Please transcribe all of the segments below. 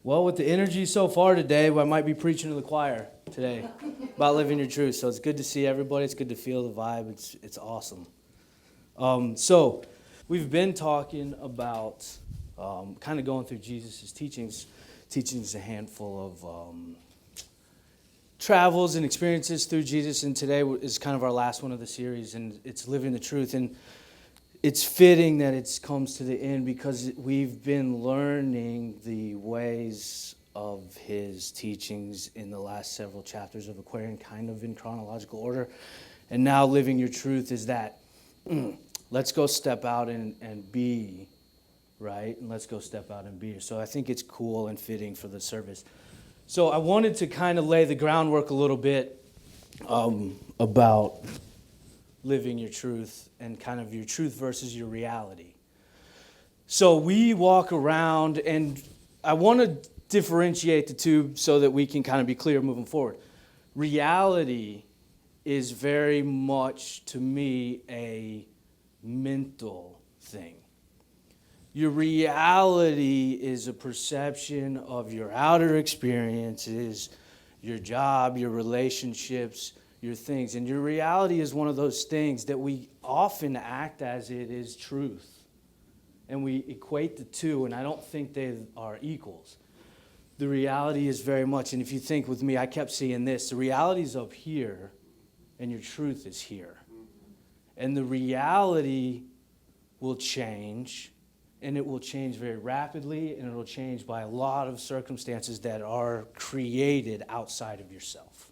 Well, with the energy so far today, I might be preaching to the choir today about living your truth. So it's good to see everybody. It's good to feel the vibe. It's awesome. So we've been talking about kind of going through Jesus' teachings a handful of travels and experiences through Jesus. And today is kind of our last one of the series, and it's living the truth. And it's fitting that it comes to the end because we've been learning the ways of his teachings in the last several chapters of Aquarian, kind of in chronological order. And now living your truth is that let's go step out and be, right? And let's go step out and be. So I think it's cool and fitting for the service. So I wanted to kind of lay the groundwork a little bit about living your truth and kind of your truth versus your reality. So we walk around, and I want to differentiate the two so that we can kind of be clear moving forward. Reality is very much, to me, a mental thing. Your reality is a perception of your outer experiences, your job, your relationships, your things. And your reality is one of those things that we often act as it is truth. And we equate the two, and I don't think they are equals. The reality is very much, and if you think with me, I kept seeing this, the reality is up here, and your truth is here. And the reality will change, and it will change very rapidly, and it will change by a lot of circumstances that are created outside of yourself.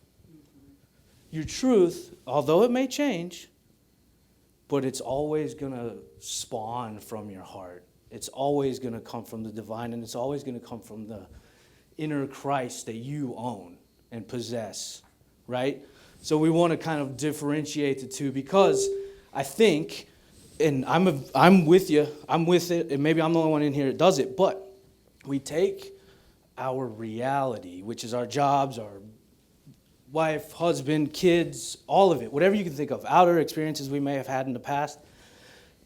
Your truth, although it may change, but it's always going to spawn from your heart. It's always going to come from the divine, and it's always going to come from the inner Christ that you own and possess, right? So we want to kind of differentiate the two because I think, and I'm with you, I'm with it, and maybe I'm the only one in here that does it, but we take our reality, which is our jobs, our wife, husband, kids, all of it, whatever you can think of, outer experiences we may have had in the past,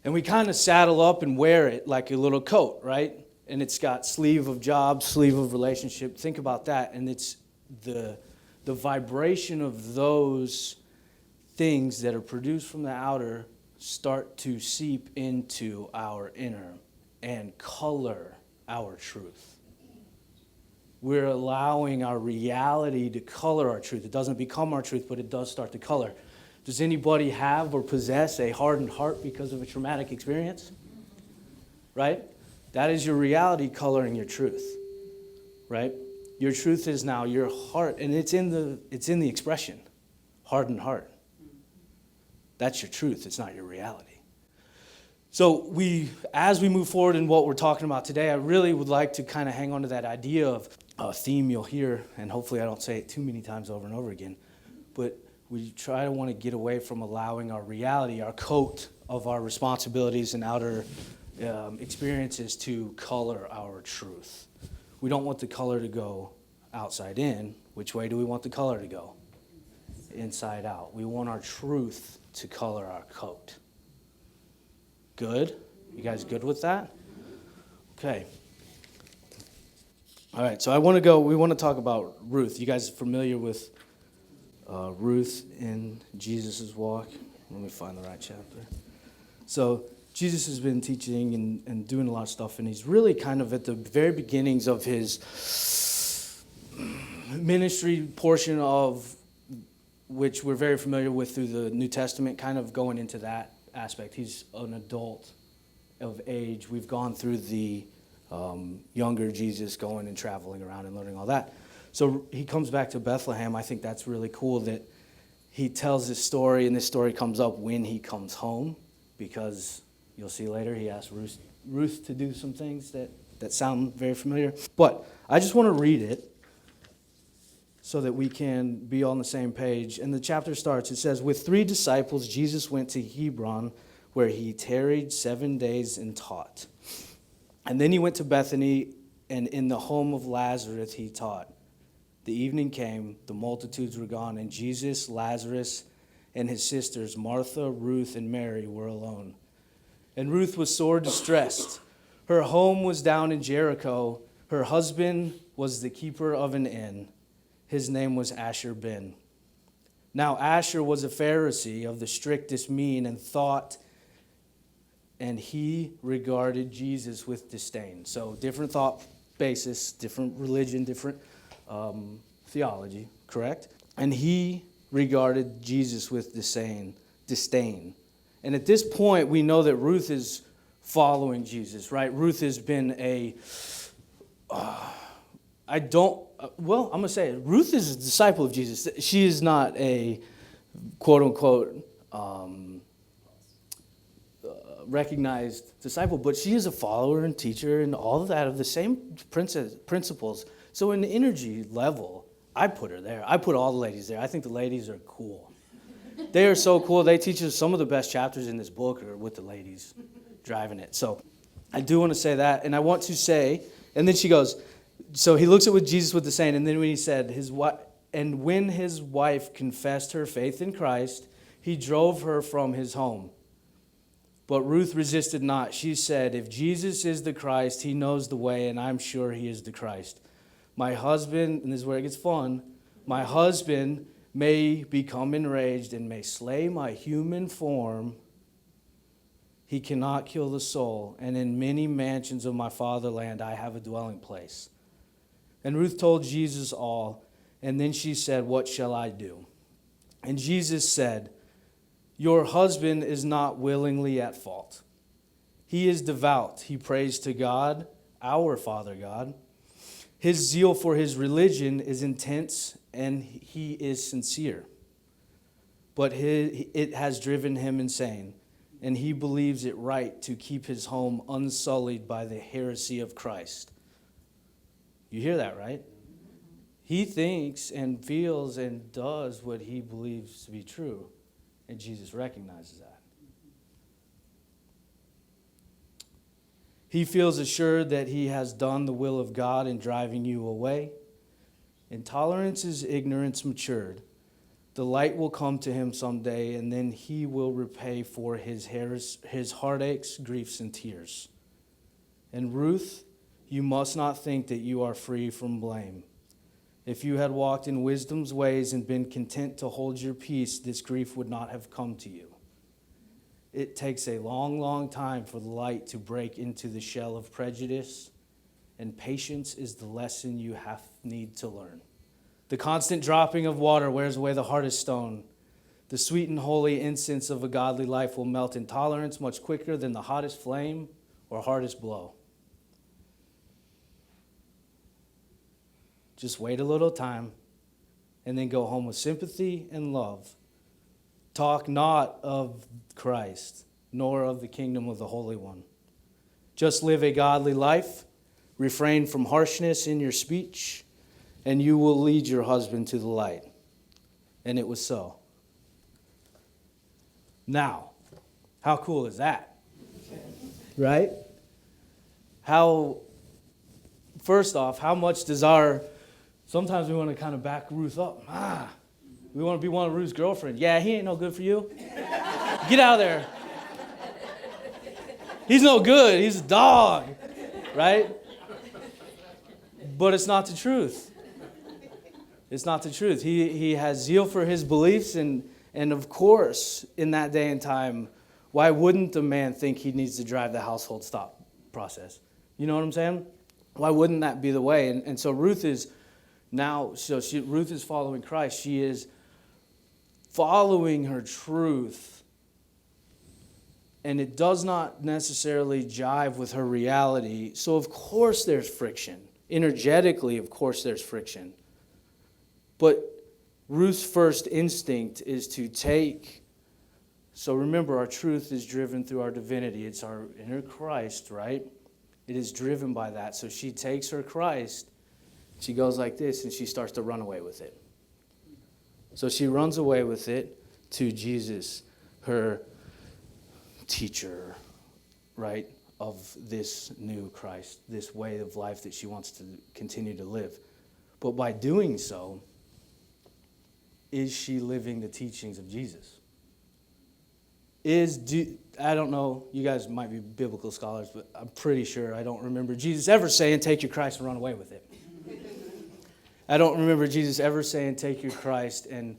and we kind of saddle up and wear it like a little coat, right? And it's got sleeve of job, sleeve of relationship. Think about that, and it's the vibration of those things that are produced from the outer start to seep into our inner and color our truth. We're allowing our reality to color our truth. It doesn't become our truth, but it does start to color. Does anybody have or possess a hardened heart because of a traumatic experience? Right? That is your reality coloring your truth. Right? Your truth is now your heart, and it's in the expression, hardened heart. That's your truth. It's not your reality. So as we move forward in what we're talking about today, I really would like to kind of hang on to that idea of a theme you'll hear, and hopefully I don't say it too many times over and over again, but we try to want to get away from allowing our reality, our coat of our responsibilities and outer experiences to color our truth. We don't want the color to go outside in. Which way do we want the color to go? Inside out. We want our truth to color our coat. Good? You guys good with that? Okay. All right, so we want to talk about Ruth. You guys are familiar with Ruth in Jesus' walk? Let me find the right chapter. So Jesus has been teaching and doing a lot of stuff, and he's really kind of at the very beginnings of his ministry portion of which we're very familiar with through the New Testament, kind of going into that aspect. He's an adult of age. We've gone through the younger Jesus going and traveling around and learning all that. So he comes back to Bethlehem. I think that's really cool that he tells this story, and this story comes up when he comes home, because you'll see later he asks Ruth to do some things that sound very familiar. But I just want to read it so that we can be on the same page. And the chapter starts, it says, "With 3 disciples, Jesus went to Hebron, where he tarried 7 days and taught. And then he went to Bethany, and in the home of Lazarus he taught. The evening came, the multitudes were gone, and Jesus, Lazarus, and his sisters, Martha, Ruth, and Mary, were alone. And Ruth was sore distressed. Her home was down in Jericho. Her husband was the keeper of an inn. His name was Asher ben. Now Asher was a Pharisee of the strictest mien and thought, and he regarded Jesus with disdain. So different thought basis, different religion, different theology, correct? And he regarded Jesus with disdain. And at this point, we know that Ruth is following Jesus, right? Ruth has been I'm going to say it. Ruth is a disciple of Jesus. She is not a quote-unquote recognized disciple, but she is a follower and teacher and all of that of the same principles. So in the energy level, I put her there. I put all the ladies there. I think the ladies are cool. They are so cool. They teach us some of the best chapters in this book are with the ladies driving it. So I do want to say that. And I want to say, and then she goes, so he looks at what Jesus was saying, and then when he said, when his wife confessed her faith in Christ, he drove her from his home. But Ruth resisted not. She said, if Jesus is the Christ, he knows the way, and I'm sure he is the Christ. My husband, and this is where it gets fun, my husband may become enraged and may slay my human form. He cannot kill the soul, and in many mansions of my fatherland I have a dwelling place. And Ruth told Jesus all, and then she said, what shall I do? And Jesus said, your husband is not willingly at fault. He is devout. He prays to God, our Father God. His zeal for his religion is intense, and he is sincere. But it has driven him insane, and he believes it right to keep his home unsullied by the heresy of Christ. You hear that, right? He thinks and feels and does what he believes to be true, and Jesus recognizes that. He feels assured that he has done the will of God in driving you away. Intolerance is ignorance matured. The light will come to him someday, and then he will repay for his heartaches, griefs, and tears. And Ruth, you must not think that you are free from blame. If you had walked in wisdom's ways and been content to hold your peace, this grief would not have come to you. It takes a long, long time for the light to break into the shell of prejudice, and patience is the lesson you need to learn. The constant dropping of water wears away the hardest stone. The sweet and holy incense of a godly life will melt intolerance much quicker than the hottest flame or hardest blow. Just wait a little time and then go home with sympathy and love. Talk not of Christ, nor of the kingdom of the Holy One. Just live a godly life, refrain from harshness in your speech, and you will lead your husband to the light. And it was so. Now, how cool is that? Right? First off, how much does sometimes we want to kind of back Ruth up. We want to be one of Ruth's girlfriends. Yeah, he ain't no good for you. Get out of there. He's no good. He's a dog. Right? But it's not the truth. It's not the truth. He has zeal for his beliefs, and of course, in that day and time, why wouldn't the man think he needs to drive the household stop process? You know what I'm saying? Why wouldn't that be the way? And so Ruth is Ruth is following Christ. She is following her truth. And it does not necessarily jive with her reality. So of course there's friction. Energetically, of course there's friction. But Ruth's first instinct is to take. So remember, our truth is driven through our divinity. It's our inner Christ, right? It is driven by that. So she takes her Christ, she goes like this, and she starts to run away with it. So she runs away with it to Jesus, her teacher, right, of this new Christ, this way of life that she wants to continue to live. But by doing so, is she living the teachings of Jesus? I don't know, you guys might be biblical scholars, but I'm pretty sure I don't remember Jesus ever saying, take your Christ and run away with it. I don't remember Jesus ever saying, take your Christ and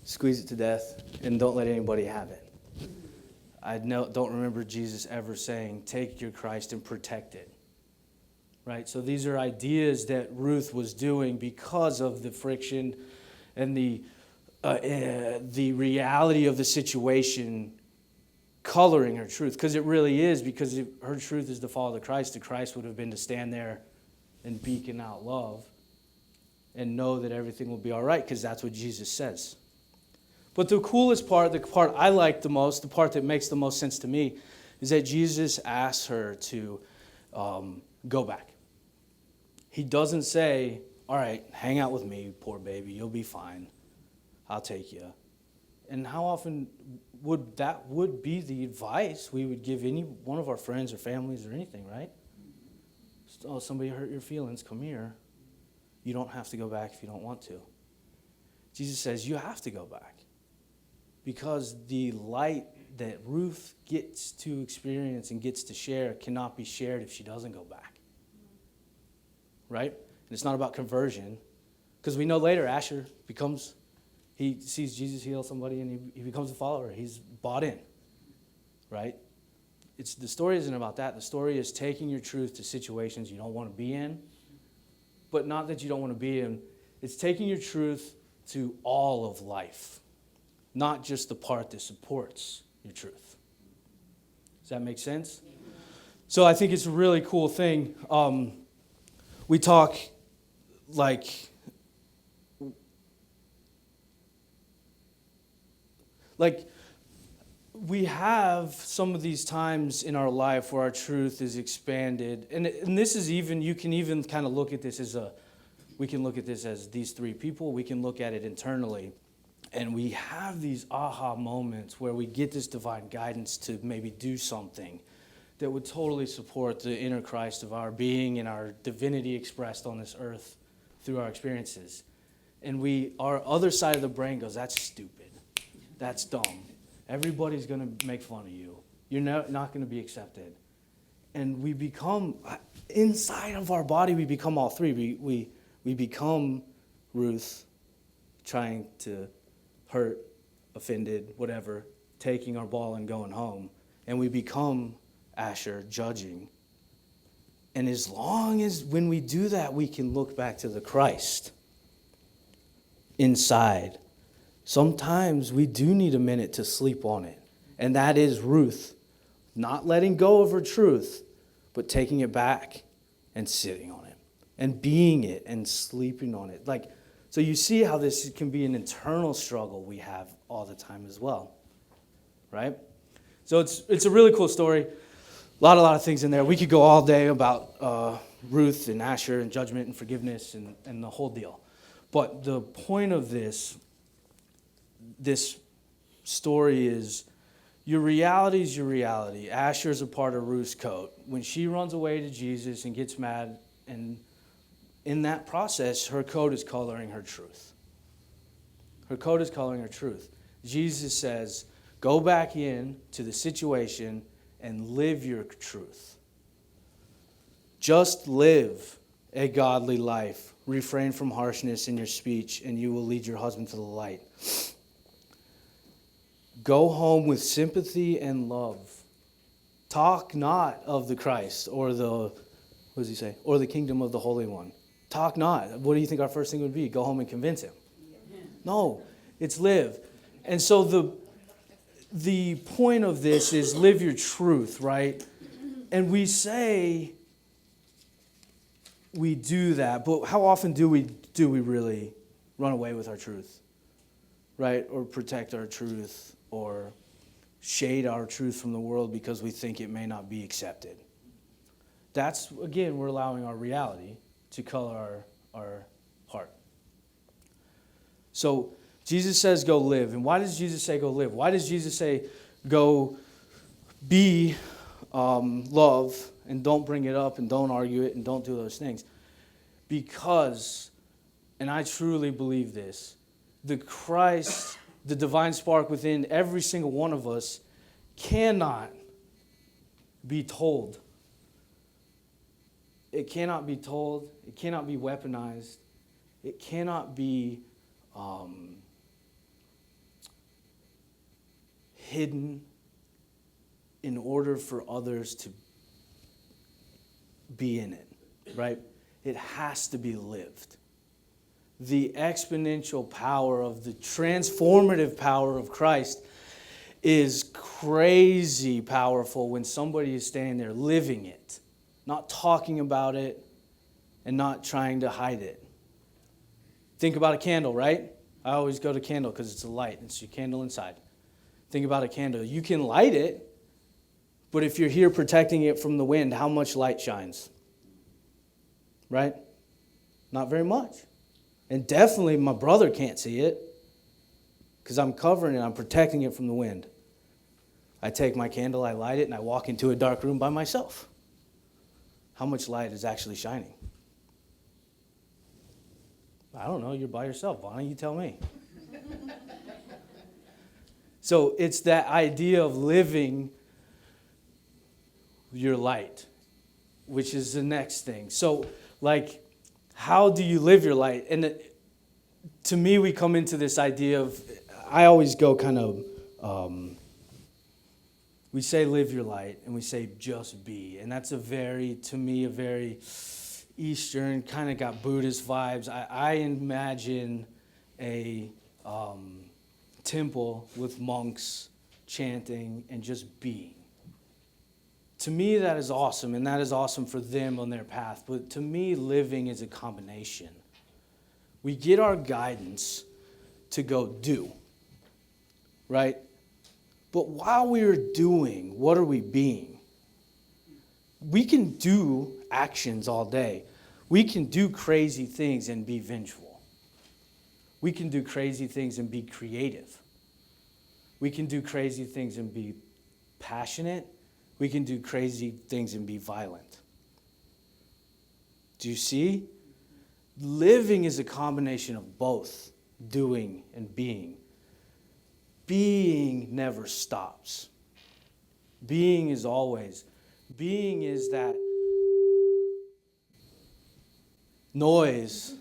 squeeze it to death and don't let anybody have it. Don't remember Jesus ever saying, take your Christ and protect it. Right? So these are ideas that Ruth was doing because of the friction and the reality of the situation coloring her truth. Because it really is, because if her truth is to follow the Christ would have been to stand there and beacon out love and know that everything will be all right, because that's what Jesus says. But the coolest part, the part I like the most, the part that makes the most sense to me, is that Jesus asks her to go back. He doesn't say, all right, hang out with me, poor baby, you'll be fine. I'll take you. And how often would be the advice we would give any one of our friends or families or anything, right? Oh, somebody hurt your feelings, come here. You don't have to go back if you don't want to. Jesus says you have to go back. Because the light that Ruth gets to experience and gets to share cannot be shared if she doesn't go back. Right? And it's not about conversion. Because we know later Asher he sees Jesus heal somebody and he becomes a follower. He's bought in. Right? The story isn't about that. The story is taking your truth to situations you don't want to be in. But not that you don't want to be in. It's taking your truth to all of life. Not just the part that supports your truth. Does that make sense? So I think it's a really cool thing. We talk like we have some of these times in our life where our truth is expanded. And this is even, you can even kind of look at this we can look at this as these three people. We can look at it internally. And we have these aha moments where we get this divine guidance to maybe do something that would totally support the inner Christ of our being and our divinity expressed on this earth through our experiences. And our other side of the brain goes, that's stupid. That's dumb. Everybody's going to make fun of you. You're not going to be accepted. And we become, inside of our body, we become all three. We become Ruth, trying to hurt, offended, whatever, taking our ball and going home. And we become Asher, judging. And as long as when we do that, we can look back to the Christ inside. Sometimes we do need a minute to sleep on it. And that is Ruth, not letting go of her truth, but taking it back and sitting on it and being it and sleeping on it. So you see how this can be an internal struggle we have all the time as well, right? So it's a really cool story. A lot of things in there. We could go all day about Ruth and Asher and judgment and forgiveness and the whole deal. But the point of this story is your reality is your reality. Asher is a part of Ruth's coat. When she runs away to Jesus and gets mad, and in that process, her coat is coloring her truth. Her coat is coloring her truth. Jesus says, go back in to the situation and live your truth. Just live a godly life. Refrain from harshness in your speech, and you will lead your husband to the light. Go home with sympathy and love. Talk not of the Christ or what does he say? Or the kingdom of the Holy One. Talk not. What do you think our first thing would be? Go home and convince him. No, it's live. And so the point of this is live your truth, right? And we say we do that, but how often do we really run away with our truth, right? Or protect our truth, or shade our truth from the world because we think it may not be accepted? That's, again, we're allowing our reality to color our heart. So Jesus says go live. And why does Jesus say go live? Why does Jesus say go be love and don't bring it up and don't argue it and don't do those things? Because, and I truly believe this, the Christ, the divine spark within every single one of us cannot be told. It cannot be told. It cannot be weaponized. It cannot be hidden in order for others to be in it, right? It has to be lived. The exponential power of the transformative power of Christ is crazy powerful when somebody is standing there living it, not talking about it and not trying to hide it. Think about a candle, right? I always go to candle because it's a light. It's your candle inside. Think about a candle. You can light it, but if you're here protecting it from the wind, how much light shines? Right? Not very much. And definitely my brother can't see it because I'm covering it. I'm protecting it from the wind. I take my candle, I light it, and I walk into a dark room by myself. How much light is actually shining? I don't know. You're by yourself. Why don't you tell me? So it's that idea of living your light, which is the next thing. So, like, how do you live your light? And to me, we come into this idea of, I always go kind of, we say live your light, and we say just be. And that's to me, a very Eastern, kind of got Buddhist vibes. I imagine a temple with monks chanting and just being. To me, that is awesome, and that is awesome for them on their path. But to me, living is a combination. We get our guidance to go do, right? But while we are doing, what are we being? We can do actions all day. We can do crazy things and be vengeful. We can do crazy things and be creative. We can do crazy things and be passionate. We can do crazy things and be violent. Do you see? Living is a combination of both, doing and being. Being never stops. Being is always. Being is that noise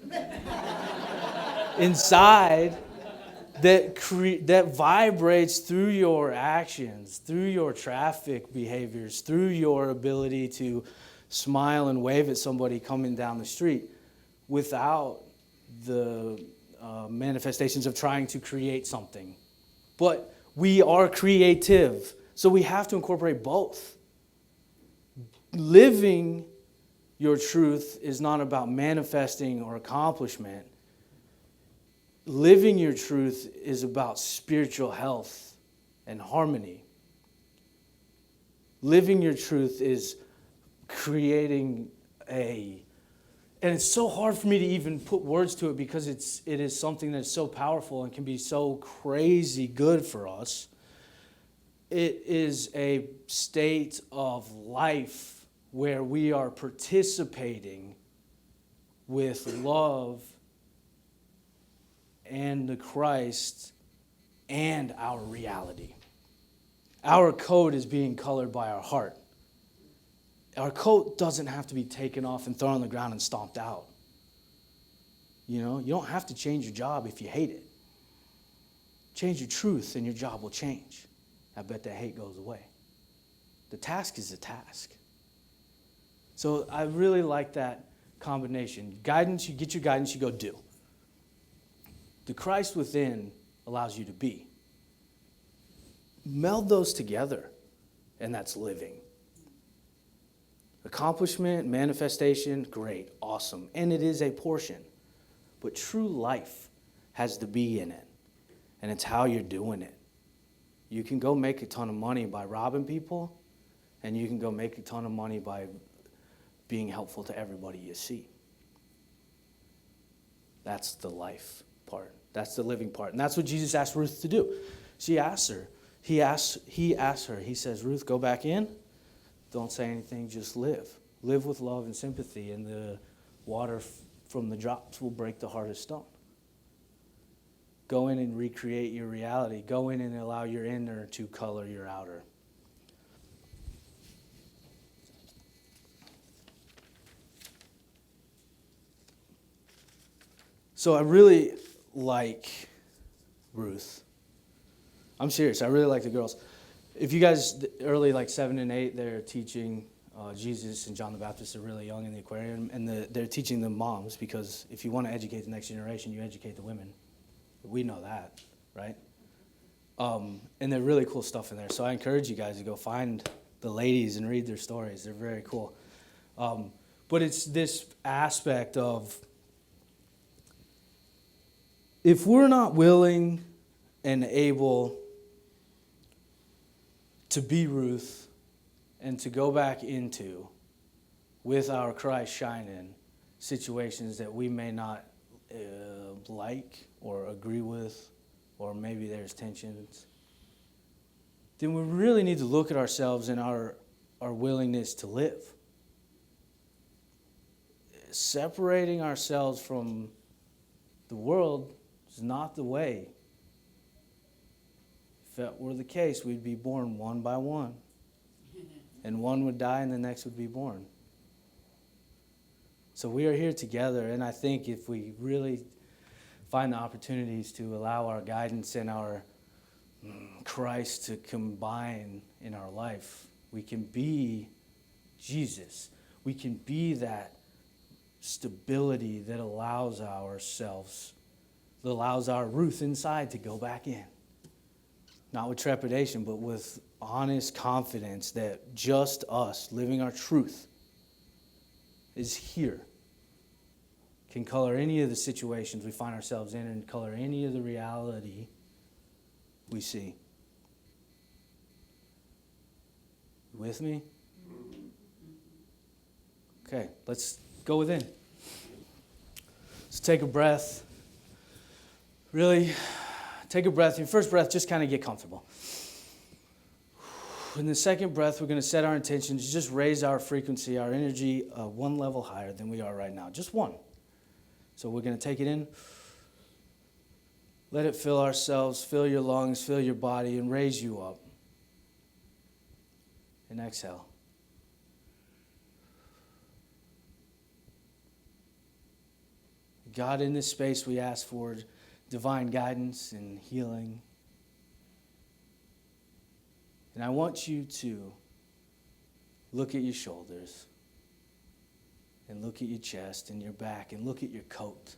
inside that vibrates through your actions, through your traffic behaviors, through your ability to smile and wave at somebody coming down the street without the manifestations of trying to create something. But we are creative, so we have to incorporate both. Living your truth is not about manifesting or accomplishment. Living your truth is about spiritual health and harmony. Living your truth is creating and it's so hard for me to even put words to it because it is something that's so powerful and can be so crazy good for us. It is a state of life where we are participating with love and the Christ and our reality. Our code is being colored by our heart. Our coat doesn't have to be taken off and thrown on the ground and stomped out. You know, you don't have to change your job if you hate it. Change your truth and your job will change. I bet that hate goes away. The task is a task. So I really like that combination. Guidance, you get your guidance, you go do. The Christ within allows you to be. Meld those together, and that's living. Accomplishment, manifestation, great, awesome. And it is a portion. But true life has to be in it. And it's how you're doing it. You can go make a ton of money by robbing people, and you can go make a ton of money by being helpful to everybody you see. That's the life part. That's the living part. And that's what Jesus asked Ruth to do. She asked her. He asked her. He says, Ruth, go back in. Don't say anything, just live. Live with love and sympathy, and the water from the drops will break the heart of stone. Go in and recreate your reality. Go in and allow your inner to color your outer. So I really like Ruth. I'm serious. I really like the girls. If you guys, early like 7 and 8, they're teaching Jesus and John the Baptist are really young in the aquarium, and they're teaching the moms, because if you want to educate the next generation, you educate the women. We know that, right? And they're really cool stuff in there. So I encourage you guys to go find the ladies and read their stories. They're very cool. But it's this aspect of, if we're not willing and able to be Ruth and to go back into, with our Christ shining, situations that we may not like or agree with, or maybe there's tensions, then we really need to look at ourselves and our willingness to live. Separating ourselves from the world is not the way. If that were the case, we'd be born one by one. And one would die and the next would be born. So we are here together, and I think if we really find the opportunities to allow our guidance and our Christ to combine in our life, we can be Jesus. We can be that stability that allows ourselves, that allows our Ruth inside to go back in. Not with trepidation, but with honest confidence that just us living our truth is here. Can color any of the situations we find ourselves in and color any of the reality we see. You with me? Okay, let's go within. Let's take a breath. Really take a breath. Your first breath, just kind of get comfortable. In the second breath, we're going to set our intentions, just raise our frequency, our energy one level higher than we are right now. Just one. So we're going to take it in. Let it fill ourselves, fill your lungs, fill your body, and raise you up. And exhale. God, in this space, we ask for divine guidance and healing. And I want you to look at your shoulders and look at your chest and your back and look at your coat.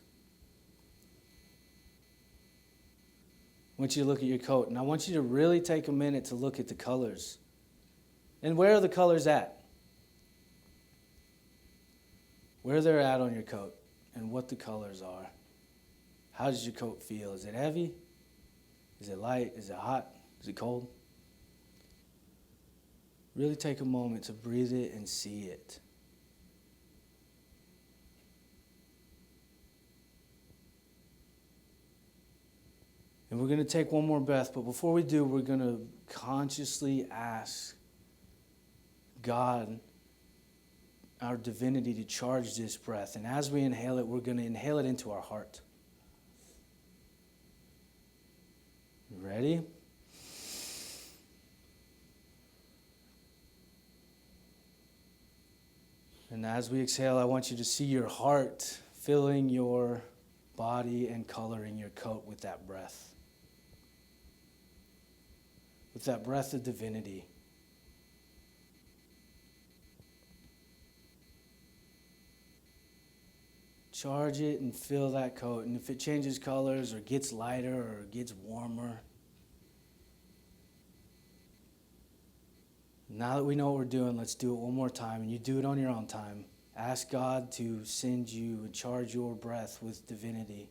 I want you to look at your coat, and I want you to really take a minute to look at the colors. And where are the colors at? Where they're at on your coat and what the colors are. How does your coat feel? Is it heavy? Is it light? Is it hot? Is it cold? Really take a moment to breathe it and see it. And we're going to take one more breath, but before we do, we're going to consciously ask God, our divinity, to charge this breath. And as we inhale it, we're going to inhale it into our heart. You ready? And as we exhale, I want you to see your heart filling your body and coloring your coat with that breath. With that breath of divinity. Charge it and fill that coat. And if it changes colors or gets lighter or gets warmer, now that we know what we're doing, let's do it one more time. And you do it on your own time. Ask God to send you and charge your breath with divinity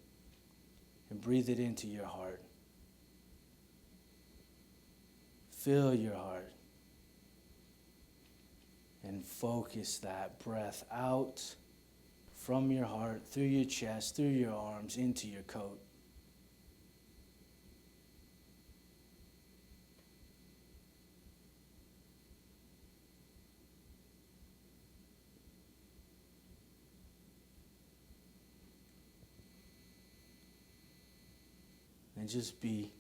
and breathe it into your heart. Fill your heart and focus that breath out from your heart, through your chest, through your arms, into your coat. And just be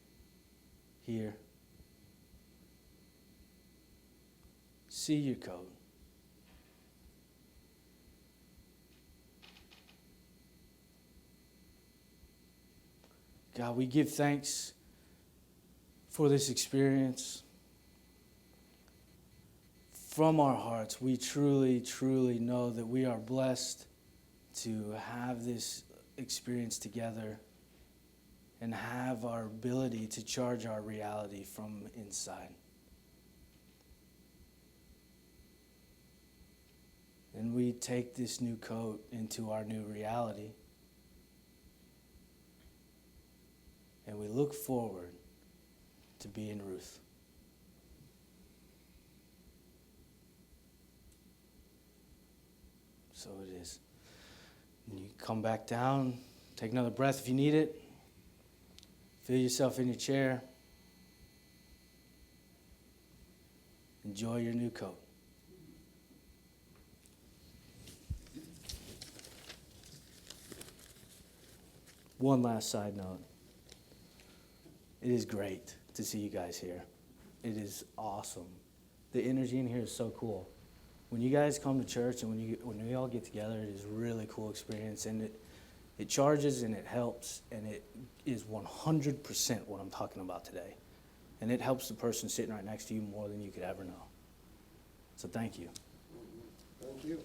here. See your coat. God, we give thanks for this experience. From our hearts, we truly, truly know that we are blessed to have this experience together and have our ability to charge our reality from inside. And we take this new coat into our new reality. And we look forward to being Ruth. So it is. And you come back down, take another breath if you need it. Feel yourself in your chair. Enjoy your new coat. One last side note. It is great to see you guys here. It is awesome. The energy in here is so cool. When you guys come to church and when we all get together, it is a really cool experience, and it charges and it helps, and it is 100% what I'm talking about today. And it helps the person sitting right next to you more than you could ever know. So thank you. Thank you.